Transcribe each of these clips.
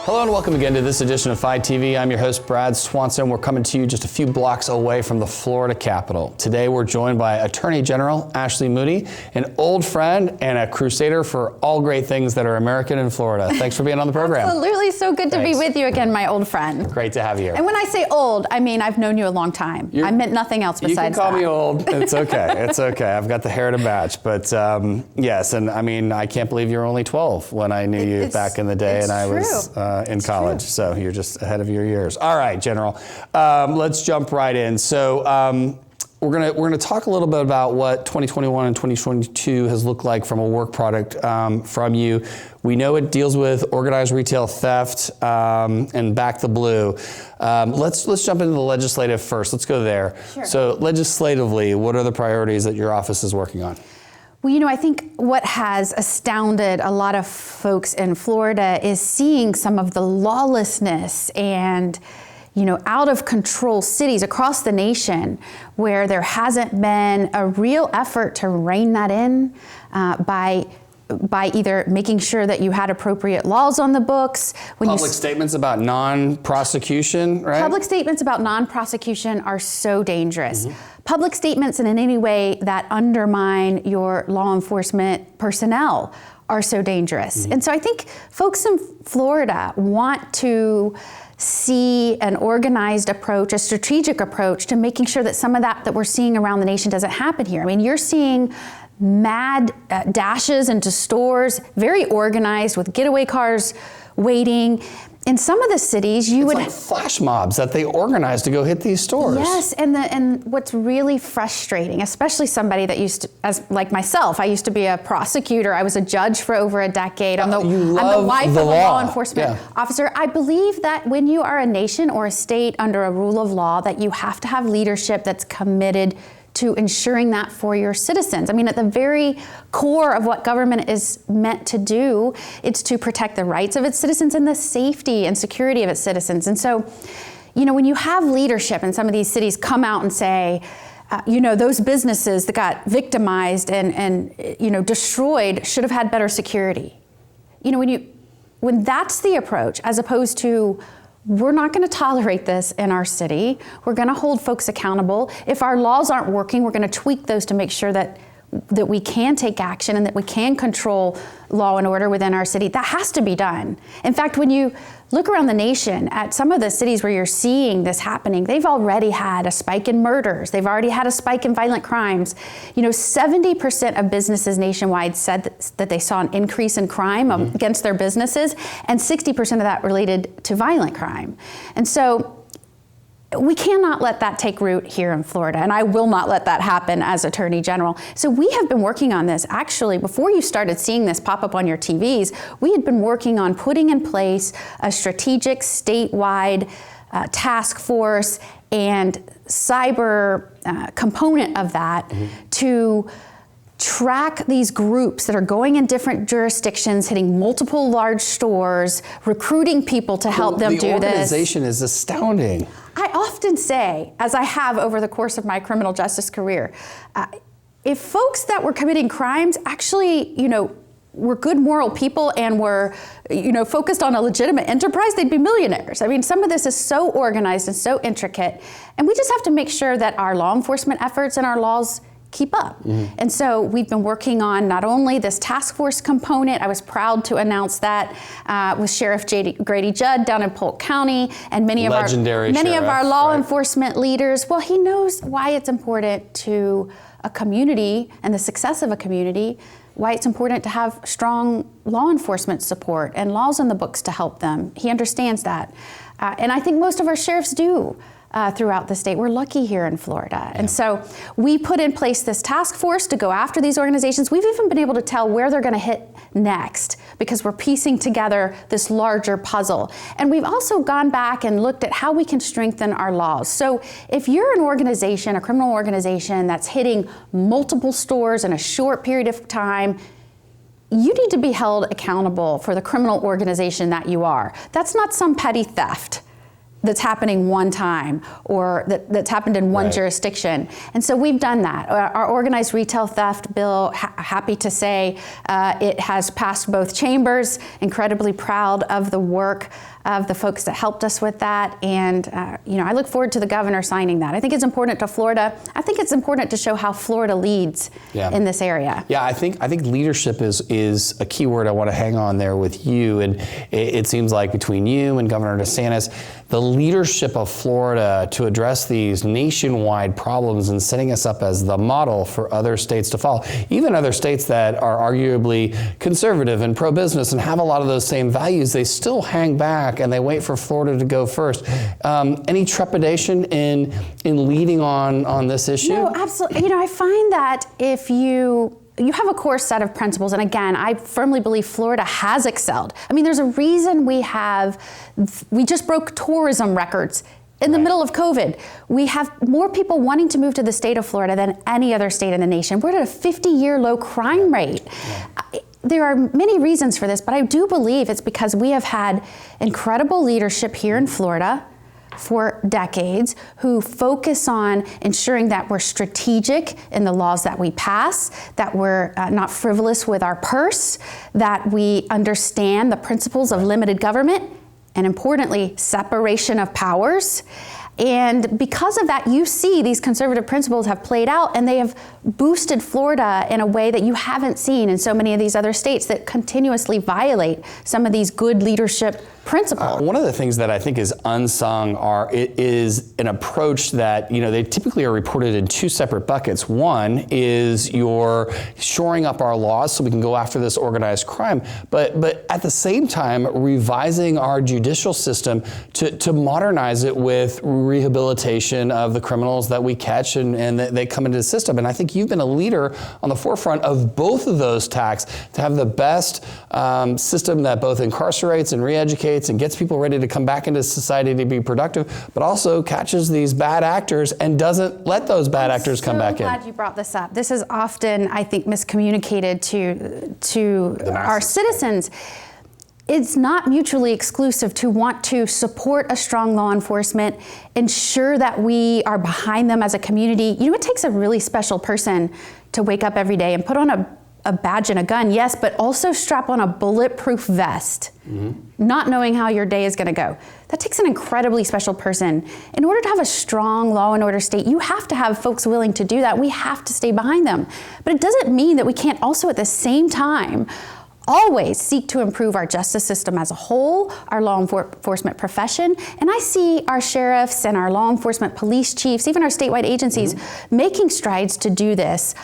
Hello and welcome again to this edition of Fi TV. I'm your host, Brad Swanson. We're coming to you just a few blocks away from the Florida Capitol. Today we're joined by Attorney General Ashley Moody, an old friend and a crusader for all great things that are American in Florida. Thanks for being on the program. Absolutely, so good to Thanks. be with you again, my old friend. Great to have you here. And when I say old, I mean I've known you a long time. I meant nothing else besides that. You can call me old. It's okay. It's okay. I've got the hair to match. But yes, and I mean, I can't believe you were only 12 when I knew you back in the day and I was in college. True. So you're just ahead of your years. All right, General. Let's jump right in. So we're gonna talk a little bit about what 2021 and 2022 has looked like from a work product from you. We know it deals with organized retail theft and Back the Blue. Let's jump into the legislative first. Let's go there. Sure. So legislatively, what are the priorities that your office is working on? Well, you know, I think what has astounded a lot of folks in Florida is seeing some of the lawlessness and, you know, out of control cities across the nation where there hasn't been a real effort to rein that in by either making sure that you had appropriate laws on the books. Public statements about non-prosecution, right? Public statements about non-prosecution are so dangerous. Mm-hmm. Public statements in any way that undermine your law enforcement personnel are so dangerous. Mm-hmm. And so I think folks in Florida want to see an organized approach, a strategic approach to making sure that some of that we're seeing around the nation doesn't happen here. I mean, you're seeing mad dashes into stores, very organized with getaway cars waiting. In some of the cities, it's like flash mobs that they organize to go hit these stores. Yes, and what's really frustrating, especially somebody that used to, like myself, I used to be a prosecutor. I was a judge for over a decade. I'm the wife of a law enforcement officer. I believe that when you are a nation or a state under a rule of law, that you have to have leadership that's committed to ensuring that for your citizens. I mean, at the very core of what government is meant to do, it's to protect the rights of its citizens and the safety and security of its citizens. And so, you know, when you have leadership in some of these cities come out and say, you know, those businesses that got victimized and you know, destroyed should have had better security. You know, when that's the approach, as opposed to, we're not going to tolerate this in our city. We're going to hold folks accountable. If our laws aren't working, we're going to tweak those to make sure that we can take action and that we can control law and order within our city. That has to be done. In fact, when you look around the nation at some of the cities where you're seeing this happening, they've already had a spike in murders. They've already had a spike in violent crimes. You know, 70% of businesses nationwide said that they saw an increase in crime against their businesses, and 60% of that related to violent crime. And so we cannot let that take root here in Florida, and I will not let that happen as Attorney General. So we have been working on this. Actually, before you started seeing this pop up on your TVs, we had been working on putting in place a strategic statewide task force and cyber component of that to track these groups that are going in different jurisdictions, hitting multiple large stores, recruiting people to help them do this. The organization is astounding. I often say, as I have over the course of my criminal justice career, if folks that were committing crimes actually, you know, were good moral people and were, you know, focused on a legitimate enterprise, they'd be millionaires. I mean, some of this is so organized and so intricate, and we just have to make sure that our law enforcement efforts and our laws keep up. And so we've been working on not only this task force component, I was proud to announce that with Sheriff Grady Judd down in Polk County, and many of our law enforcement leaders. Well, he knows why it's important to a community and the success of a community, why it's important to have strong law enforcement support and laws on the books to help them. He understands that. And I think most of our sheriffs do. Throughout the state. We're lucky here in Florida. And so we put in place this task force to go after these organizations. We've even been able to tell where they're going to hit next because we're piecing together this larger puzzle. And we've also gone back and looked at how we can strengthen our laws. So if you're an organization, a criminal organization that's hitting multiple stores in a short period of time, you need to be held accountable for the criminal organization that you are. That's not some petty theft. that's happening one time or that's happened in one jurisdiction. And so we've done that. Our organized retail theft bill, happy to say, it has passed both chambers, incredibly proud of the work of the folks that helped us with that. And I look forward to the governor signing that. I think it's important to Florida. I think it's important to show how Florida leads in this area. Yeah, I think leadership is a key word I want to hang on there with you. And it seems like between you and Governor DeSantis, the leadership of Florida to address these nationwide problems and setting us up as the model for other states to follow, even other states that are arguably conservative and pro-business and have a lot of those same values, they still hang back and they wait for Florida to go first. Any trepidation in leading on this issue? No, absolutely. I find that if you have a core set of principles, and again, I firmly believe Florida has excelled. I mean, there's a reason we just broke tourism records in the middle of COVID. We have more people wanting to move to the state of Florida than any other state in the nation. We're at a 50-year low crime rate. There are many reasons for this, but I do believe it's because we have had incredible leadership here in Florida for decades who focus on ensuring that we're strategic in the laws that we pass, that we're not frivolous with our purse, that we understand the principles of limited government, and importantly, separation of powers. And because of that, you see these conservative principles have played out, and they have boosted Florida in a way that you haven't seen in so many of these other states that continuously violate some of these good leadership principles. One of the things that I think is unsung is an approach that, they typically are reported in two separate buckets. One is you're shoring up our laws so we can go after this organized crime, but at the same time, revising our judicial system to modernize it with rehabilitation of the criminals that we catch and they come into the system. And I think you've been a leader on the forefront of both of those tacks to have the best system that both incarcerates and re-educates and gets people ready to come back into society to be productive, but also catches these bad actors and doesn't let those bad actors come back in. I'm glad you brought this up. This is often, I think, miscommunicated to our citizens. It's not mutually exclusive to want to support a strong law enforcement, ensure that we are behind them as a community. It takes a really special person to wake up every day and put on a badge and a gun, yes, but also strap on a bulletproof vest, not knowing how your day is going to go. That takes an incredibly special person. In order to have a strong law and order state, you have to have folks willing to do that. We have to stay behind them. But it doesn't mean that we can't also at the same time always seek to improve our justice system as a whole, our law enforcement profession. And I see our sheriffs and our law enforcement police chiefs, even our statewide agencies, making strides to do this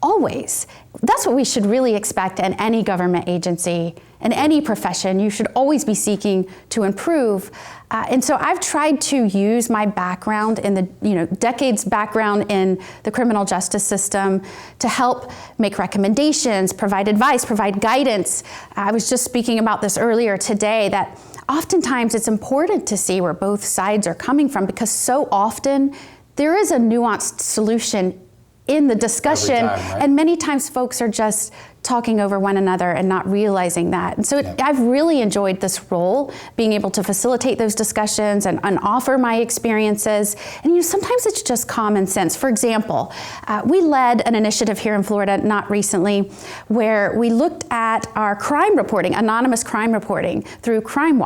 always. That's what we should really expect in any government agency, in any profession. You should always be seeking to improve. And so I've tried to use my background in the, decades background in the criminal justice system to help make recommendations, provide advice, provide guidance. I was just speaking about this earlier today, that oftentimes it's important to see where both sides are coming from, because so often there is a nuanced solution in the discussion, and many times folks are just talking over one another and not realizing that. And so I've really enjoyed this role, being able to facilitate those discussions and offer my experiences. And sometimes it's just common sense. For example, we led an initiative here in Florida, not recently, where we looked at our crime reporting, anonymous crime reporting through Crime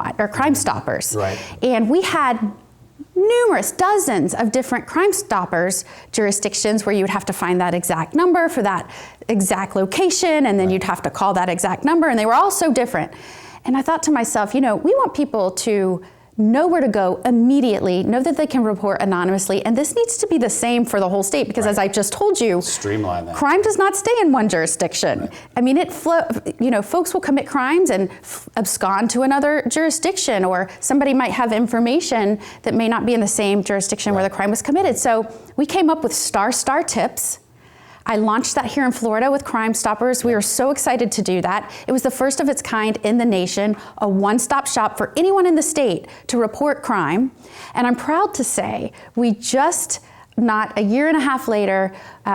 Stoppers. And we had numerous dozens of different Crime Stoppers jurisdictions where you would have to find that exact number for that exact location, and then you'd have to call that exact number, and they were all so different. And I thought to myself, we want people to know where to go immediately, know that they can report anonymously, and this needs to be the same for the whole state, because as I just told you, streamline that. Crime does not stay in one jurisdiction. I mean, folks will commit crimes and abscond to another jurisdiction, or somebody might have information that may not be in the same jurisdiction where the crime was committed. So we came up with star tips. I launched that here in Florida with Crime Stoppers. We were so excited to do that. It was the first of its kind in the nation, a one-stop shop for anyone in the state to report crime. And I'm proud to say we just not a year and a half later,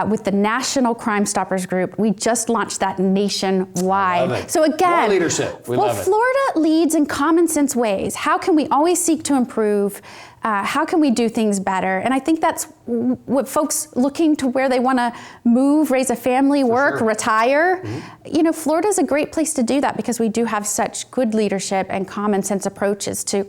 with the National Crime Stoppers group, we just launched that nationwide. Love it. So again, more leadership. We love it. Florida leads in common sense ways. How can we always seek to improve? How can we do things better? And I think that's what folks looking to where they want to move, raise a family, work, retire. Florida's a great place to do that because we do have such good leadership and common sense approaches to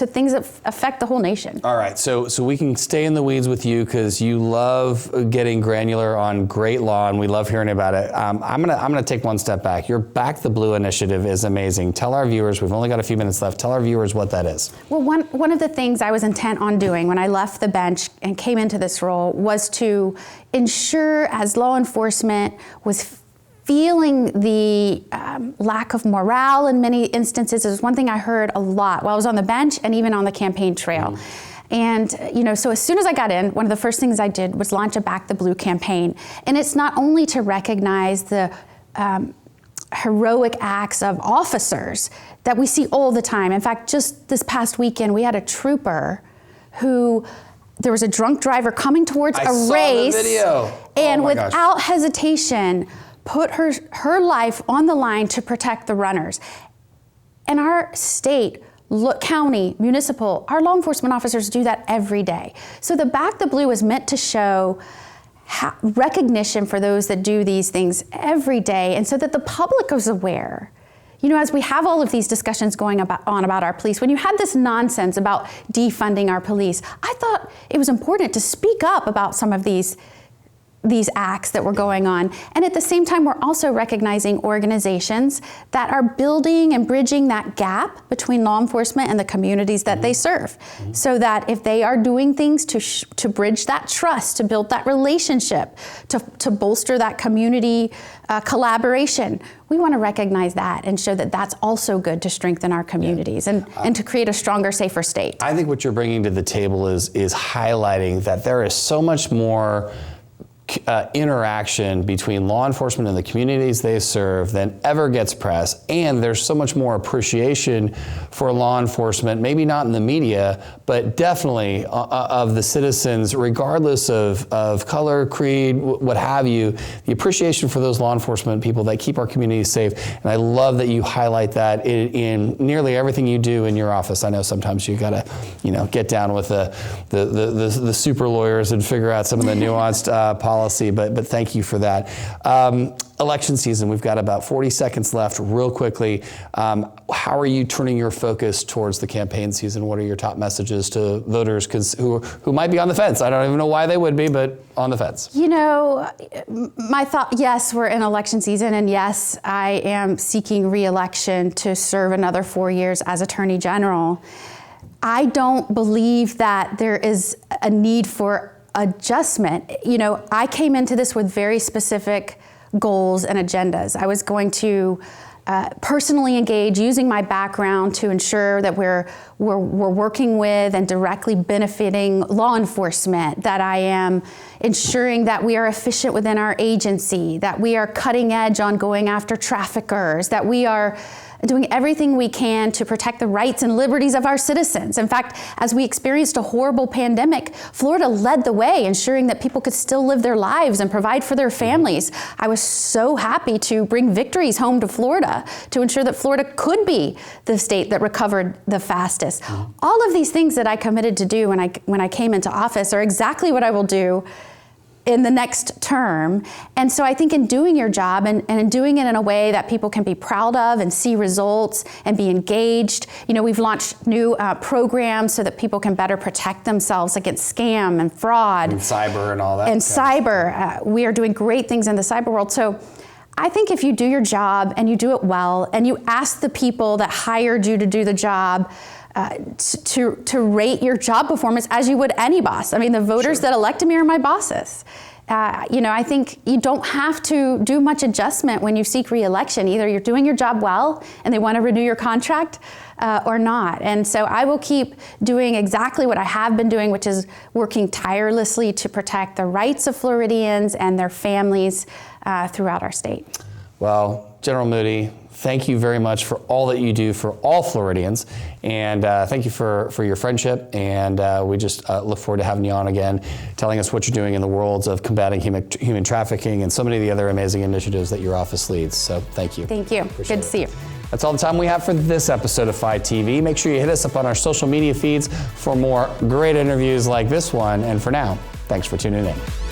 things that affect the whole nation. All right, so we can stay in the weeds with you because you love getting granular on great law, and we love hearing about it. I'm gonna take one step back. Your Back the Blue initiative is amazing. Tell our viewers, we've only got a few minutes left, tell our viewers what that is. Well, one of the things I was intent on doing when I left the bench and came into this role was to ensure, as law enforcement was feeling the lack of morale in many instances, is one thing I heard a lot while I was on the bench and even on the campaign trail. And so as soon as I got in, one of the first things I did was launch a Back the Blue campaign. And it's not only to recognize the heroic acts of officers that we see all the time. In fact, just this past weekend, we had a trooper who, there was a drunk driver coming towards a race. Saw the video. And without hesitation, put her life on the line to protect the runners. And our state, county, municipal, our law enforcement officers do that every day. So the Back the Blue is meant to show recognition for those that do these things every day, and so that the public is aware. As we have all of these discussions going on about our police, when you had this nonsense about defunding our police, I thought it was important to speak up about some of these acts that were going on. And at the same time, we're also recognizing organizations that are building and bridging that gap between law enforcement and the communities that they serve. So that if they are doing things to bridge that trust, to build that relationship, to bolster that community collaboration, we want to recognize that and show that that's also good to strengthen our communities and to create a stronger, safer state. I think what you're bringing to the table is highlighting that there is so much more interaction between law enforcement and the communities they serve than ever gets press, and there's so much more appreciation for law enforcement, maybe not in the media, but definitely of the citizens, regardless of color, creed, what have you, the appreciation for those law enforcement people that keep our communities safe. And I love that you highlight that in nearly everything you do in your office. I know sometimes you gotta, get down with the super lawyers and figure out some of the nuanced policy, but thank you for that. Election season, we've got about 40 seconds left. Real quickly, how are you turning your focus towards the campaign season? What are your top messages to voters who might be on the fence? I don't even know why they would be, but on the fence. My thought, yes, we're in election season, and yes, I am seeking re-election to serve another 4 years as Attorney General. I don't believe that there is a need for adjustment. I came into this with very specific goals and agendas. I was going to personally engage using my background to ensure that we're working with and directly benefiting law enforcement, that I am ensuring that we are efficient within our agency, that we are cutting edge on going after traffickers, that we are doing everything we can to protect the rights and liberties of our citizens. In fact, as we experienced a horrible pandemic, Florida led the way, ensuring that people could still live their lives and provide for their families. I was so happy to bring victories home to Florida to ensure that Florida could be the state that recovered the fastest. All of these things that I committed to do when I came into office are exactly what I will do in the next term. And so I think in doing your job and in doing it in a way that people can be proud of and see results and be engaged, we've launched new programs so that people can better protect themselves against scam and fraud. And cyber and all that. And cyber. We are doing great things in the cyber world. So I think if you do your job and you do it well, and you ask the people that hired you to do the job to rate your job performance as you would any boss. I mean, the voters that elected me are my bosses. I think you don't have to do much adjustment when you seek re-election. Either you're doing your job well and they want to renew your contract or not. And so I will keep doing exactly what I have been doing, which is working tirelessly to protect the rights of Floridians and their families throughout our state. Well, General Moody, thank you very much for all that you do for all Floridians, and thank you for your friendship, and we just look forward to having you on again, telling us what you're doing in the worlds of combating human trafficking and so many of the other amazing initiatives that your office leads. So thank you. Thank you. Good to see you. That's all the time we have for this episode of FI TV. Make sure you hit us up on our social media feeds for more great interviews like this one, and for now, thanks for tuning in.